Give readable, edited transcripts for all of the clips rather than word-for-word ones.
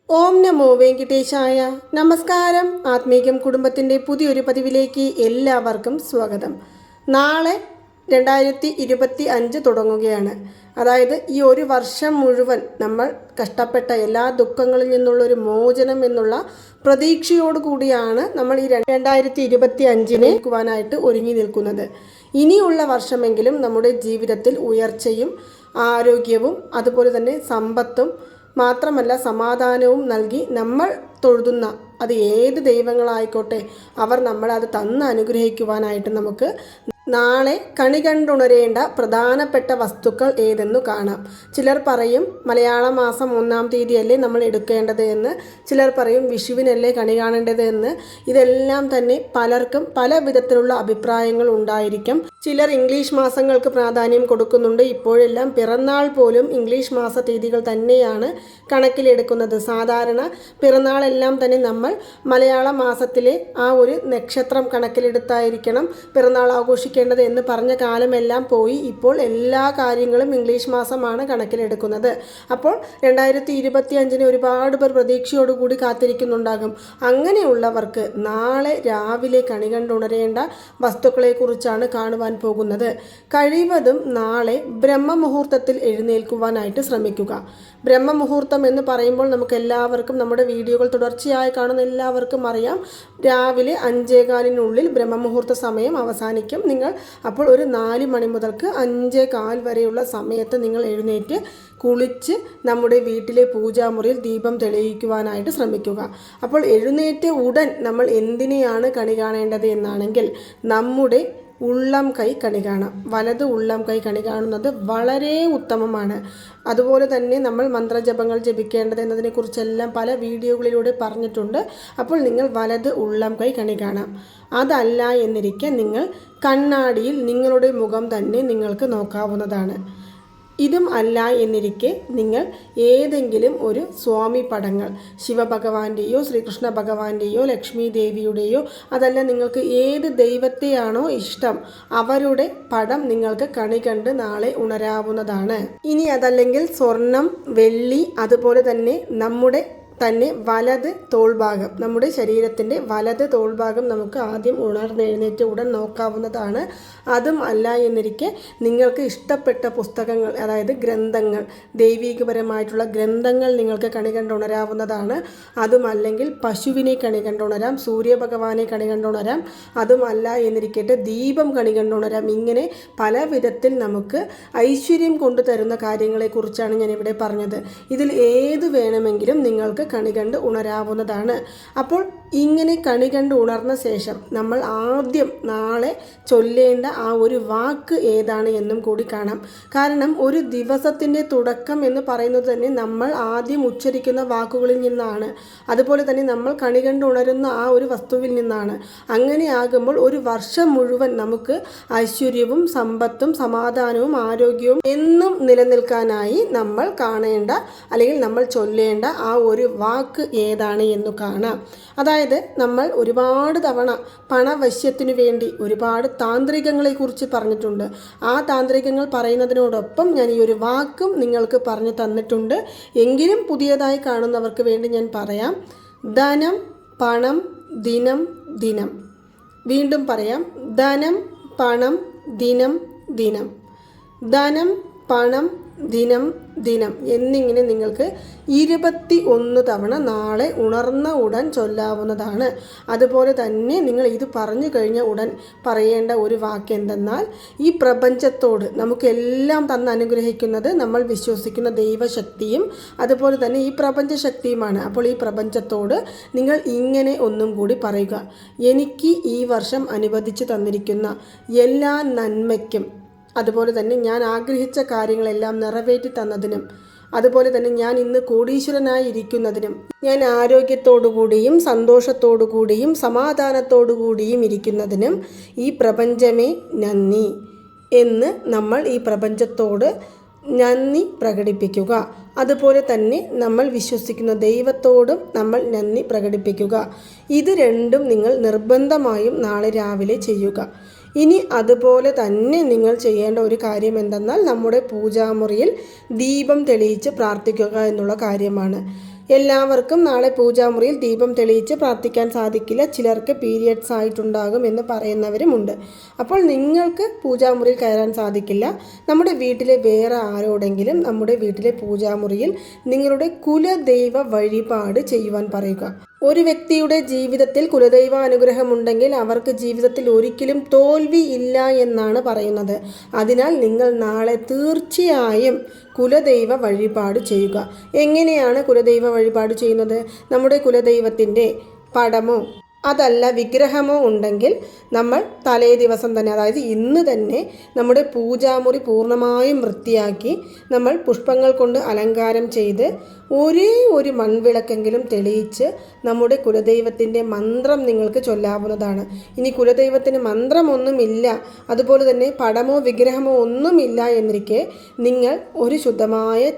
ഓം നമോ വെങ്കിടേശായ. നമസ്കാരം. ആത്മീകം കുടുംബത്തിൻ്റെ പുതിയൊരു പതിവിലേക്ക് എല്ലാവർക്കും സ്വാഗതം. നാളെ 2025 തുടങ്ങുകയാണ്. അതായത് ഈ ഒരു വർഷം മുഴുവൻ നമ്മൾ കഷ്ടപ്പെട്ട എല്ലാ ദുഃഖങ്ങളിൽ നിന്നുള്ളൊരു മോചനം എന്നുള്ള പ്രതീക്ഷയോടു കൂടിയാണ് നമ്മൾ ഈ 2025 നിൽക്കുവാനായിട്ട് ഒരുങ്ങി നിൽക്കുന്നത്. ഇനിയുള്ള വർഷമെങ്കിലും നമ്മുടെ ജീവിതത്തിൽ ഉയർച്ചയും ആരോഗ്യവും അതുപോലെ തന്നെ സമ്പത്തും മാത്രമല്ല സമാധാനവും നൽകി നമ്മൾ തൊഴുതുന്ന അത് ഏത് ദൈവങ്ങളായിക്കോട്ടെ അവർ നമ്മളെ അത് തന്ന് അനുഗ്രഹിക്കുവാനായിട്ട് നമുക്ക് നാളെ കണി കണ്ടുണരേണ്ട പ്രധാനപ്പെട്ട വസ്തുക്കൾ ഏതെന്നു കാണാം. ചിലർ പറയും മലയാള മാസം 1-ാം തീയതിയല്ലേ നമ്മൾ എടുക്കേണ്ടത് എന്ന്, ചിലർ പറയും വിഷുവിനല്ലേ കണി കാണേണ്ടത് എന്ന്. ഇതെല്ലാം തന്നെ പലർക്കും പല വിധത്തിലുള്ള അഭിപ്രായങ്ങൾ ഉണ്ടായിരിക്കും. ചിലർ ഇംഗ്ലീഷ് മാസങ്ങൾക്ക് പ്രാധാന്യം കൊടുക്കുന്നുണ്ട്. ഇപ്പോഴെല്ലാം പിറന്നാൾ പോലും ഇംഗ്ലീഷ് മാസ തീയതികൾ തന്നെയാണ് കണക്കിലെടുക്കുന്നത്. സാധാരണ പിറന്നാളെല്ലാം തന്നെ നമ്മൾ മലയാള മാസത്തിലെ ആ ഒരു നക്ഷത്രം കണക്കിലെടുത്തായിരിക്കണം പിറന്നാൾ ആഘോഷിക്കുന്നത് എന്ന് പറഞ്ഞ കാലമെല്ലാം പോയി. ഇപ്പോൾ എല്ലാ കാര്യങ്ങളും ഇംഗ്ലീഷ് മാസമാണ് കണക്കിലെടുക്കുന്നത്. അപ്പോൾ 2025 ഒരുപാട് പേർ പ്രതീക്ഷയോടുകൂടി കാത്തിരിക്കുന്നുണ്ടാകും. അങ്ങനെയുള്ളവർക്ക് നാളെ രാവിലെ കണി കണ്ടുണരേണ്ട വസ്തുക്കളെക്കുറിച്ചാണ് കാണുവാൻ പോകുന്നത്. കഴിവതും നാളെ ബ്രഹ്മമുഹൂർത്തത്തിൽ എഴുന്നേൽക്കുവാനായിട്ട് ശ്രമിക്കുക. ബ്രഹ്മമുഹൂർത്തം എന്ന് പറയുമ്പോൾ നമുക്ക് എല്ലാവർക്കും നമ്മുടെ വീഡിയോകൾ തുടർച്ചയായി കാണുന്ന എല്ലാവർക്കും അറിയാം. രാവിലെ 5:15 ബ്രഹ്മമുഹൂർത്ത സമയം അവസാനിക്കും. അപ്പോൾ ഒരു 4 മണി മുതൽക്ക് 5:15 വരെയുള്ള സമയത്ത് നിങ്ങൾ എഴുന്നേറ്റ് കുളിച്ച് നമ്മുടെ വീട്ടിലെ പൂജാമുറിയിൽ ദീപം തെളിയിക്കുവാനായിട്ട് ശ്രമിക്കുക. അപ്പോൾ എഴുന്നേറ്റ് ഉടൻ നമ്മൾ എന്തിനെയാണ് കണി കാണേണ്ടത് എന്നാണെങ്കിൽ നമ്മുടെ ഉള്ളം കൈ കണി കാണാം. വലത് ഉള്ളം കൈ കണി കാണുന്നത് വളരെ ഉത്തമമാണ്. അതുപോലെ തന്നെ നമ്മൾ മന്ത്രജപങ്ങൾ ജപിക്കേണ്ടത് എന്നതിനെക്കുറിച്ചെല്ലാം പല വീഡിയോകളിലൂടെ പറഞ്ഞിട്ടുണ്ട്. അപ്പോൾ നിങ്ങൾ വലത് ഉള്ളം കൈ കണി കാണാം. അതല്ല എന്നിരിക്കെ നിങ്ങൾ കണ്ണാടിയിൽ നിങ്ങളുടെ മുഖം തന്നെ നിങ്ങൾക്ക് നോക്കാവുന്നതാണ്. ഇതും അല്ല എന്നിരിക്കെ നിങ്ങൾ ഏതെങ്കിലും ഒരു സ്വാമി പടങ്ങൾ, ശിവഭഗവാന്റെയോ ശ്രീകൃഷ്ണ ഭഗവാന്റെയോ ലക്ഷ്മി ദേവിയുടെയോ, അതല്ല നിങ്ങൾക്ക് ഏത് ദൈവത്തെയാണോ ഇഷ്ടം അവരുടെ പടം നിങ്ങൾക്ക് കണി കണ്ട് നാളെ ഉണരാവുന്നതാണ്. ഇനി അതല്ലെങ്കിൽ സ്വർണം, വെള്ളി, അതുപോലെ തന്നെ നമ്മുടെ വലത് തോൾഭാഗം, നമ്മുടെ ശരീരത്തിൻ്റെ വലത് തോൾഭാഗം നമുക്ക് ആദ്യം ഉണർന്നെഴുന്നേറ്റ് ഉടൻ നോക്കാവുന്നതാണ്. അതും അല്ല എന്നിരിക്കെ നിങ്ങൾക്ക് ഇഷ്ടപ്പെട്ട പുസ്തകങ്ങൾ, അതായത് ഗ്രന്ഥങ്ങൾ, ദൈവീകപരമായിട്ടുള്ള ഗ്രന്ഥങ്ങൾ നിങ്ങൾക്ക് കണി കണ്ടുണരാവുന്നതാണ്. അതും അല്ലെങ്കിൽ പശുവിനെ കണി കണ്ടുണരാം, സൂര്യഭഗവാനെ കണി കണ്ടുണരാം. അതും അല്ല എന്നിരിക്കട്ടെ ദീപം കണി കണ്ടുണരാം. ഇങ്ങനെ പല വിധത്തിൽ നമുക്ക് ഐശ്വര്യം കൊണ്ടുതരുന്ന കാര്യങ്ങളെക്കുറിച്ചാണ് ഞാനിവിടെ പറഞ്ഞത്. ഇതിൽ ഏത് വേണമെങ്കിലും നിങ്ങൾക്ക് കണി കണ്ട് ഉണരാവുന്നതാണ്. അപ്പോൾ ഇങ്ങനെ കണി കണ്ട് ഉണർന്ന ശേഷം നമ്മൾ ആദ്യം നാളെ ചൊല്ലേണ്ട ആ ഒരു വാക്ക് ഏതാണ് എന്നും കൂടി കാണാം. കാരണം ഒരു ദിവസത്തിൻ്റെ തുടക്കം എന്ന് പറയുന്നത് തന്നെ നമ്മൾ ആദ്യം ഉച്ചരിക്കുന്ന വാക്കുകളിൽ നിന്നാണ്. അതുപോലെ തന്നെ നമ്മൾ കണി കണ്ട് ഉണരുന്ന ആ ഒരു വസ്തുവിൽ നിന്നാണ്. അങ്ങനെ ആകുമ്പോൾ ഒരു വർഷം മുഴുവൻ നമുക്ക് ഐശ്വര്യവും സമ്പത്തും സമാധാനവും ആരോഗ്യവും എന്നും നിലനിൽക്കാനായി നമ്മൾ കാണേണ്ട അല്ലെങ്കിൽ നമ്മൾ ചൊല്ലേണ്ട ആ ഒരു വാക്ക് ഏതാണ് എന്ന് കാണാം. അതായത് നമ്മൾ ഒരുപാട് തവണ പണവശ്യത്തിനു വേണ്ടി ഒരുപാട് താന്ത്രികങ്ങളെക്കുറിച്ച് പറഞ്ഞിട്ടുണ്ട്. ആ താന്ത്രികങ്ങൾ പറയുന്നതിനോടൊപ്പം ഞാൻ ഈ ഒരു വാക്കും നിങ്ങൾക്ക് പറഞ്ഞു തന്നിട്ടുണ്ട്. എങ്കിലും പുതിയതായി കാണുന്നവർക്ക് വേണ്ടി ഞാൻ പറയാം. ധനം, പണം, ദിനം, ദിനം. വീണ്ടും പറയാം. ധനം, പണം, ദിനം, ദിനം. ധനം, പണം, ദിനം, ദിനം എന്നിങ്ങനെ നിങ്ങൾക്ക് 21 തവണ നാളെ ഉണർന്ന ഉടൻ ചൊല്ലാവുന്നതാണ്. അതുപോലെ തന്നെ നിങ്ങൾ ഇത് പറഞ്ഞു കഴിഞ്ഞ ഉടൻ പറയേണ്ട ഒരു വാക്ക് എന്തെന്നാൽ, ഈ പ്രപഞ്ചത്തോട് നമുക്കെല്ലാം തന്ന് അനുഗ്രഹിക്കുന്നത് നമ്മൾ വിശ്വസിക്കുന്ന ദൈവശക്തിയും അതുപോലെ തന്നെ ഈ പ്രപഞ്ചശക്തിയുമാണ്. അപ്പോൾ ഈ പ്രപഞ്ചത്തോട് നിങ്ങൾ ഇങ്ങനെ ഒന്നും കൂടി പറയുക. എനിക്ക് ഈ വർഷം അനുവദിച്ചു തന്നിരിക്കുന്ന എല്ലാ നന്മയ്ക്കും, അതുപോലെ തന്നെ ഞാൻ ആഗ്രഹിച്ച കാര്യങ്ങളെല്ലാം നിറവേറ്റി തന്നതിനും, അതുപോലെ തന്നെ ഞാൻ ഇന്ന് കോടീശ്വരനായി ഇരിക്കുന്നതിനും, ഞാൻ ആരോഗ്യത്തോടുകൂടിയും സന്തോഷത്തോടുകൂടിയും സമാധാനത്തോടുകൂടിയും ഇരിക്കുന്നതിനും ഈ പ്രപഞ്ചമേ നന്ദി എന്ന് നമ്മൾ ഈ പ്രപഞ്ചത്തോട് നന്ദി പ്രകടിപ്പിക്കുക. അതുപോലെ തന്നെ നമ്മൾ വിശ്വസിക്കുന്ന ദൈവത്തോടും നമ്മൾ നന്ദി പ്രകടിപ്പിക്കുക. ഇത് രണ്ടും നിങ്ങൾ നിർബന്ധമായും നാളെ രാവിലെ ചെയ്യുക. ഇനി അതുപോലെ തന്നെ നിങ്ങൾ ചെയ്യേണ്ട ഒരു കാര്യം എന്തെന്നാൽ നമ്മുടെ പൂജാമുറിയിൽ ദീപം തെളിയിച്ച് പ്രാർത്ഥിക്കുക എന്നുള്ള കാര്യമാണ്. എല്ലാവർക്കും നാളെ പൂജാമുറിയിൽ ദീപം തെളിയിച്ച് പ്രാർത്ഥിക്കാൻ സാധിക്കില്ല. ചിലർക്ക് പീരിയഡ്സ് ആയിട്ടുണ്ടാകും എന്ന് പറയുന്നവരുമുണ്ട്. അപ്പോൾ നിങ്ങൾക്ക് പൂജാമുറിയിൽ കയറാൻ സാധിക്കില്ല. നമ്മുടെ വീട്ടിലെ വേറെ ആരോടെങ്കിലും നമ്മുടെ വീട്ടിലെ പൂജാമുറിയിൽ നിങ്ങളുടെ കുലദൈവ വഴിപാട് ചെയ്യുവാൻ പറയുക. ഒരു വ്യക്തിയുടെ ജീവിതത്തിൽ കുലദൈവ അനുഗ്രഹമുണ്ടെങ്കിൽ അവർക്ക് ജീവിതത്തിൽ ഒരിക്കലും തോൽവി ഇല്ല എന്നാണ് പറയുന്നത്. അതിനാൽ നിങ്ങൾ നാളെ തീർച്ചയായും കുലദൈവ വഴിപാട് ചെയ്യുക. എങ്ങനെയാണ് കുലദൈവ വഴിപാട് ചെയ്യുന്നത്? നമ്മുടെ കുലദൈവത്തിൻ്റെ പടമോ അതല്ല വിഗ്രഹമോ ഉണ്ടെങ്കിൽ നമ്മൾ തലേ ദിവസം തന്നെ, അതായത് ഇന്ന് തന്നെ നമ്മുടെ പൂജാമുറി പൂർണ്ണമായും വൃത്തിയാക്കി നമ്മൾ പുഷ്പങ്ങൾ കൊണ്ട് അലങ്കാരം ചെയ്ത് ഒരേ ഒരു മൺവിളക്കെങ്കിലും തെളിയിച്ച് നമ്മുടെ കുലദൈവത്തിൻ്റെ മന്ത്രം നിങ്ങൾക്ക് ചൊല്ലാവുന്നതാണ്. ഇനി കുലദൈവത്തിന് മന്ത്രമൊന്നുമില്ല, അതുപോലെ തന്നെ പടമോ വിഗ്രഹമോ ഒന്നുമില്ല എന്നിരിക്കെ നിങ്ങൾ ഒരു ശുദ്ധമായ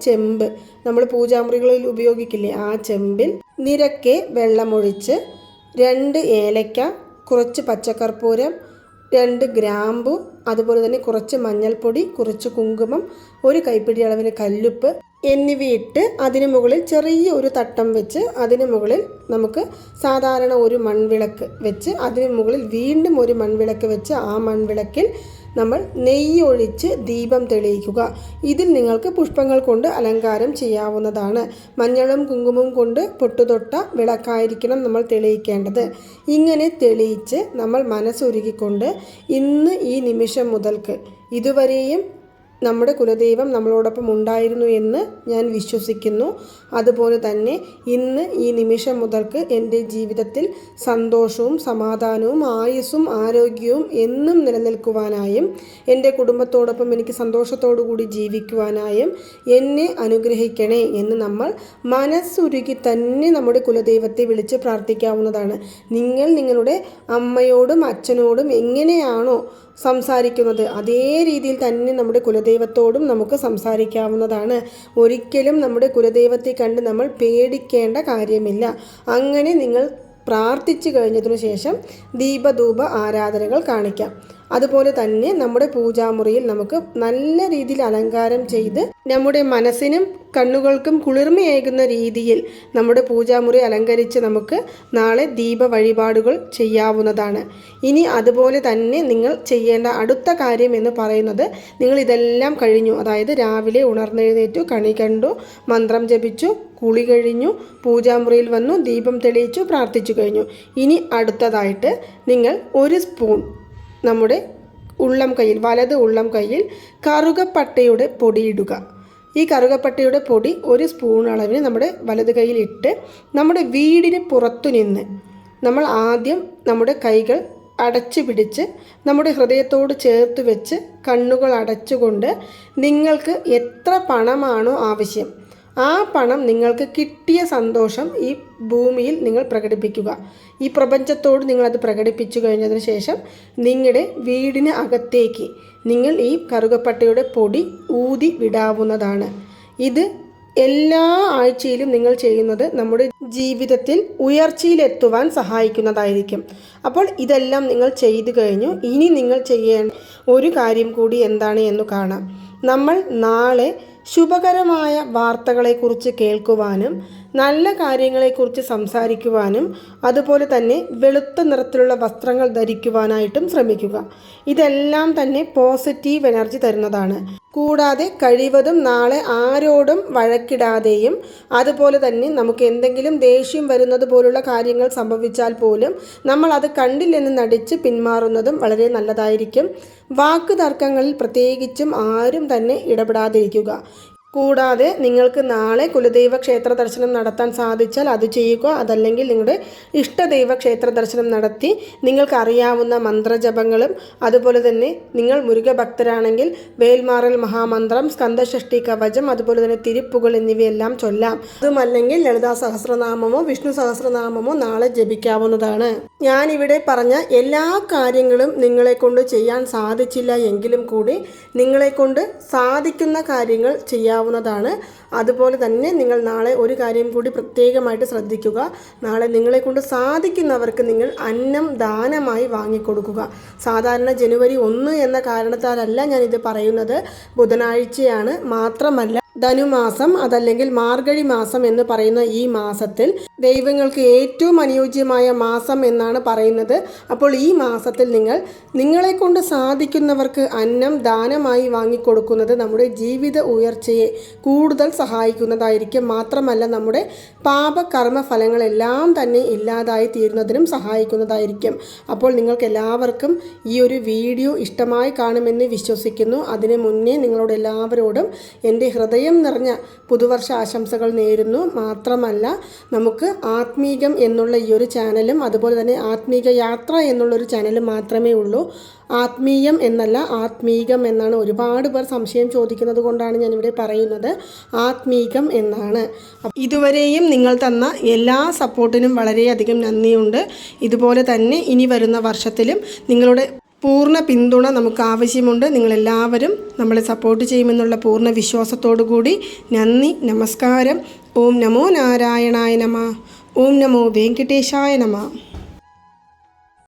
ചെമ്പ് നമ്മൾ പൂജാമുറികളിൽ ഉപയോഗിക്കില്ലേ, ആ ചെമ്പിൽ നിരക്കെ വെള്ളമൊഴിച്ച് 2 ഏലക്ക, കുറച്ച് പച്ചക്കർപ്പൂരം, 2 ഗ്രാമ്പു, അതുപോലെ തന്നെ കുറച്ച് മഞ്ഞൾപ്പൊടി, കുറച്ച് കുങ്കുമം, 1 കൈപ്പിടി അളവിന് കല്ലുപ്പ് എന്നിവയിട്ട് അതിന് മുകളിൽ ചെറിയ ഒരു തട്ടം വെച്ച് അതിന് മുകളിൽ നമുക്ക് സാധാരണ ഒരു മൺവിളക്ക് വെച്ച് അതിന് മുകളിൽ വീണ്ടും ഒരു മൺവിളക്ക് വെച്ച് ആ മൺവിളക്കിൽ നമ്മൾ നെയ്യൊഴിച്ച് ദീപം തെളിയിക്കുക. ഇതിൽ നിങ്ങൾക്ക് പുഷ്പങ്ങൾ കൊണ്ട് അലങ്കാരം ചെയ്യാവുന്നതാണ്. മഞ്ഞളും കുങ്കുമവും കൊണ്ട് പൊട്ടുതൊട്ട വിളക്കായിരിക്കണം നമ്മൾ തെളിയിക്കേണ്ടത്. ഇങ്ങനെ തെളിയിച്ച് നമ്മൾ മനസ്സുരുകിക്കൊണ്ട് ഇന്ന് ഈ നിമിഷം മുതൽക്ക് ഇതുവരെയും നമ്മുടെ കുലദൈവം നമ്മളോടൊപ്പം ഉണ്ടായിരുന്നു എന്ന് ഞാൻ വിശ്വസിക്കുന്നു. അതുപോലെ തന്നെ ഇന്ന് ഈ നിമിഷം മുതൽക്ക് എൻ്റെ ജീവിതത്തിൽ സന്തോഷവും സമാധാനവും ആയുസ്സും ആരോഗ്യവും എന്നും നിലനിൽക്കുവാനായും എൻ്റെ കുടുംബത്തോടൊപ്പം എനിക്ക് സന്തോഷത്തോടു കൂടി ജീവിക്കുവാനായും എന്നെ അനുഗ്രഹിക്കണേ എന്ന് നമ്മൾ മനസ്സുരുകി തന്നെ നമ്മുടെ കുലദൈവത്തെ വിളിച്ച് പ്രാർത്ഥിക്കാവുന്നതാണ്. നിങ്ങൾ നിങ്ങളുടെ അമ്മയോടും അച്ഛനോടും എങ്ങനെയാണോ സംസാരിക്കുന്നത് അതേ രീതിയിൽ തന്നെ നമ്മുടെ കുലദൈവത്തോടും നമുക്ക് സംസാരിക്കാവുന്നതാണ്. ഒരിക്കലും നമ്മുടെ കുലദൈവത്തെ കണ്ട് നമ്മൾ പേടിക്കേണ്ട കാര്യമില്ല. അങ്ങനെ നിങ്ങൾ പ്രാർത്ഥിച്ചു കഴിഞ്ഞതിനു ശേഷം ദീപധൂപ ആരാധനകൾ കാണിക്കാം. അതുപോലെ തന്നെ നമ്മുടെ പൂജാമുറിയിൽ നമുക്ക് നല്ല രീതിയിൽ അലങ്കാരം ചെയ്ത് നമ്മുടെ മനസ്സിനും കണ്ണുകൾക്കും കുളിർമയേകുന്ന രീതിയിൽ നമ്മുടെ പൂജാമുറി അലങ്കരിച്ച് നമുക്ക് നാളെ ദീപ വഴിപാടുകൾ ചെയ്യാവുന്നതാണ്. ഇനി അതുപോലെ തന്നെ നിങ്ങൾ ചെയ്യേണ്ട അടുത്ത കാര്യം എന്ന് പറയുന്നത്, നിങ്ങൾ ഇതെല്ലാം കഴിഞ്ഞു, അതായത് രാവിലെ ഉണർന്നെഴുന്നേറ്റു, കണി കണ്ടു, മന്ത്രം ജപിച്ചു, കുളി കഴിഞ്ഞു, പൂജാമുറിയിൽ വന്നു, ദീപം തെളിയിച്ചു, പ്രാർത്ഥിച്ചു കഴിഞ്ഞു. ഇനി അടുത്തതായിട്ട് നിങ്ങൾ 1 സ്പൂൺ നമ്മുടെ ഉള്ളം കയ്യിൽ, വലത് ഉള്ളം കയ്യിൽ കറുകപ്പട്ടയുടെ പൊടിയിടുക. ഈ കറുകപ്പട്ടയുടെ പൊടി 1 സ്പൂൺ അളവിന് നമ്മുടെ വലത് കയ്യിൽ ഇട്ട് നമ്മുടെ വീടിന് പുറത്തു നിന്ന് നമ്മൾ ആദ്യം നമ്മുടെ കൈകൾ അടച്ചു പിടിച്ച് നമ്മുടെ ഹൃദയത്തോട് ചേർത്ത് വെച്ച് കണ്ണുകൾ അടച്ചുകൊണ്ട് നിങ്ങൾക്ക് എത്ര പണമാണോ ആവശ്യം ആ പണം നിങ്ങൾക്ക് കിട്ടിയ സന്തോഷം ഈ ഭൂമിയിൽ നിങ്ങൾ പ്രകടിപ്പിക്കുക. ഈ പ്രപഞ്ചത്തോട് നിങ്ങളത് പ്രകടിപ്പിച്ചു കഴിഞ്ഞതിന് ശേഷം നിങ്ങളുടെ വീടിന് അകത്തേക്ക് നിങ്ങൾ ഈ കറുകപ്പട്ടയുടെ പൊടി ഊതി വിടാവുന്നതാണ്. ഇത് എല്ലാ ആഴ്ചയിലും നിങ്ങൾ ചെയ്യുന്നത് നമ്മുടെ ജീവിതത്തിൽ ഉയർച്ചയിലെത്തുവാൻ സഹായിക്കുന്നതായിരിക്കും. അപ്പോൾ ഇതെല്ലാം നിങ്ങൾ ചെയ്തു കഴിഞ്ഞു. ഇനി നിങ്ങൾ ചെയ്യേണ്ട ഒരു കാര്യം കൂടി എന്താണ് എന്ന് കാണാം. നമ്മൾ നാളെ ശുഭകരമായ വാർത്തകളെക്കുറിച്ച് കേൾക്കുവാനും നല്ല കാര്യങ്ങളെക്കുറിച്ച് സംസാരിക്കുവാനും അതുപോലെ തന്നെ വെളുത്ത നിറത്തിലുള്ള വസ്ത്രങ്ങൾ ധരിക്കുവാനായിട്ടും ശ്രമിക്കുക. ഇതെല്ലാം തന്നെ പോസിറ്റീവ് എനർജി തരുന്നതാണ്. കൂടാതെ കഴിവതും നാളെ ആരോടും വഴക്കിടാതെയും അതുപോലെ തന്നെ നമുക്ക് എന്തെങ്കിലും ദേഷ്യം വരുന്നത് പോലുള്ള കാര്യങ്ങൾ സംഭവിച്ചാൽ പോലും നമ്മൾ അത് കണ്ടില്ലെന്ന് നടിച്ച് പിന്മാറുന്നതും വളരെ നല്ലതായിരിക്കും. വാക്ക് തർക്കങ്ങളിൽ പ്രത്യേകിച്ചും ആരും തന്നെ ഇടപെടാതിരിക്കുക. കൂടാതെ നിങ്ങൾക്ക് നാളെ കുലദൈവ ക്ഷേത്ര ദർശനം നടത്താൻ സാധിച്ചാൽ അത് ചെയ്യുക. അതല്ലെങ്കിൽ നിങ്ങളുടെ ഇഷ്ടദൈവ ക്ഷേത്ര ദർശനം നടത്തി നിങ്ങൾക്കറിയാവുന്ന മന്ത്രജപങ്ങളും അതുപോലെ തന്നെ നിങ്ങൾ മുരുകഭക്തരാണെങ്കിൽ വേൽമാറൽ മഹാമന്ത്രം, സ്കന്ദഷഷ്ടി കവചം, അതുപോലെ തന്നെ തിരുപ്പുകൾ എന്നിവയെല്ലാം ചൊല്ലാം. അതുമല്ലെങ്കിൽ ലളിതാ സഹസ്രനാമമോ വിഷ്ണു സഹസ്രനാമമോ നാളെ ജപിക്കാവുന്നതാണ്. ഞാനിവിടെ പറഞ്ഞ എല്ലാ കാര്യങ്ങളും നിങ്ങളെക്കൊണ്ട് ചെയ്യാൻ സാധിച്ചില്ല എങ്കിലും കൂടി നിങ്ങളെക്കൊണ്ട് സാധിക്കുന്ന കാര്യങ്ങൾ ചെയ്യാവുന്നതാണ്. അതുപോലെ തന്നെ നിങ്ങൾ നാളെ ഒരു കാര്യം കൂടി പ്രത്യേകമായിട്ട് ശ്രദ്ധിക്കുക. നാളെ നിങ്ങളെക്കൊണ്ട് സാധിക്കുന്നവർക്ക് നിങ്ങൾ അന്നം ദാനമായി വാങ്ങിക്കൊടുക്കുക. സാധാരണ ജനുവരി 1 എന്ന കാരണത്താലല്ല ഞാനിത് പറയുന്നത്, ബുധനാഴ്ചയാണ്. മാത്രമല്ല ധനുമാസം അതല്ലെങ്കിൽ മാർഗഴി മാസം എന്ന് പറയുന്ന ഈ മാസത്തിൽ ദൈവങ്ങൾക്ക് ഏറ്റവും അനുയോജ്യമായ മാസം എന്നാണ് പറയുന്നത്. അപ്പോൾ ഈ മാസത്തിൽ നിങ്ങളെ കൊണ്ട് സാധിക്കുന്നവർക്ക് അന്നം ദാനമായി വാങ്ങിക്കൊടുക്കുന്നത് നമ്മുടെ ജീവിത ഉയർച്ചയെ കൂടുതൽ സഹായിക്കുന്നതായിരിക്കും. മാത്രമല്ല നമ്മുടെ പാപകർമ്മ ഫലങ്ങളെല്ലാം തന്നെ ഇല്ലാതായി തീരുന്നതിനും സഹായിക്കുന്നതായിരിക്കും. അപ്പോൾ നിങ്ങൾക്ക് എല്ലാവർക്കും ഈ ഒരു വീഡിയോ ഇഷ്ടമായി കാണുമെന്ന് വിശ്വസിക്കുന്നു. അതിനു മുന്നേ നിങ്ങളോട് എല്ലാവരോടും എൻ്റെ ഹൃദയം നിറഞ്ഞ പുതുവർഷ ആശംസകൾ നേരുന്നു. മാത്രമല്ല നമുക്ക് ആത്മീകം എന്നുള്ള ഈ ഒരു ചാനലും അതുപോലെ തന്നെ ആത്മീക യാത്ര എന്നുള്ളൊരു ചാനലും മാത്രമേ ഉള്ളൂ. ആത്മീയം എന്നല്ല, ആത്മീകം എന്നാണ്. ഒരുപാട് പേർ സംശയം ചോദിക്കുന്നത് കൊണ്ടാണ് ഞാനിവിടെ പറയുന്നത്. ആത്മീകം എന്നാണ്. ഇതുവരെയും നിങ്ങൾ തന്ന എല്ലാ സപ്പോർട്ടിനും വളരെയധികം നന്ദിയുണ്ട്. ഇതുപോലെ തന്നെ ഇനി വരുന്ന വർഷത്തിലും നിങ്ങളുടെ പൂർണ്ണ പിന്തുണ നമുക്ക് ആവശ്യമുണ്ട്. നിങ്ങളെല്ലാവരും നമ്മളെ സപ്പോർട്ട് ചെയ്യുമെന്നുള്ള പൂർണ്ണ വിശ്വാസത്തോടു കൂടി നന്ദി, നമസ്കാരം. ഓം നമോ നാരായണായ നമഃ. ഓം നമോ വെങ്കടേശായ നമഃ.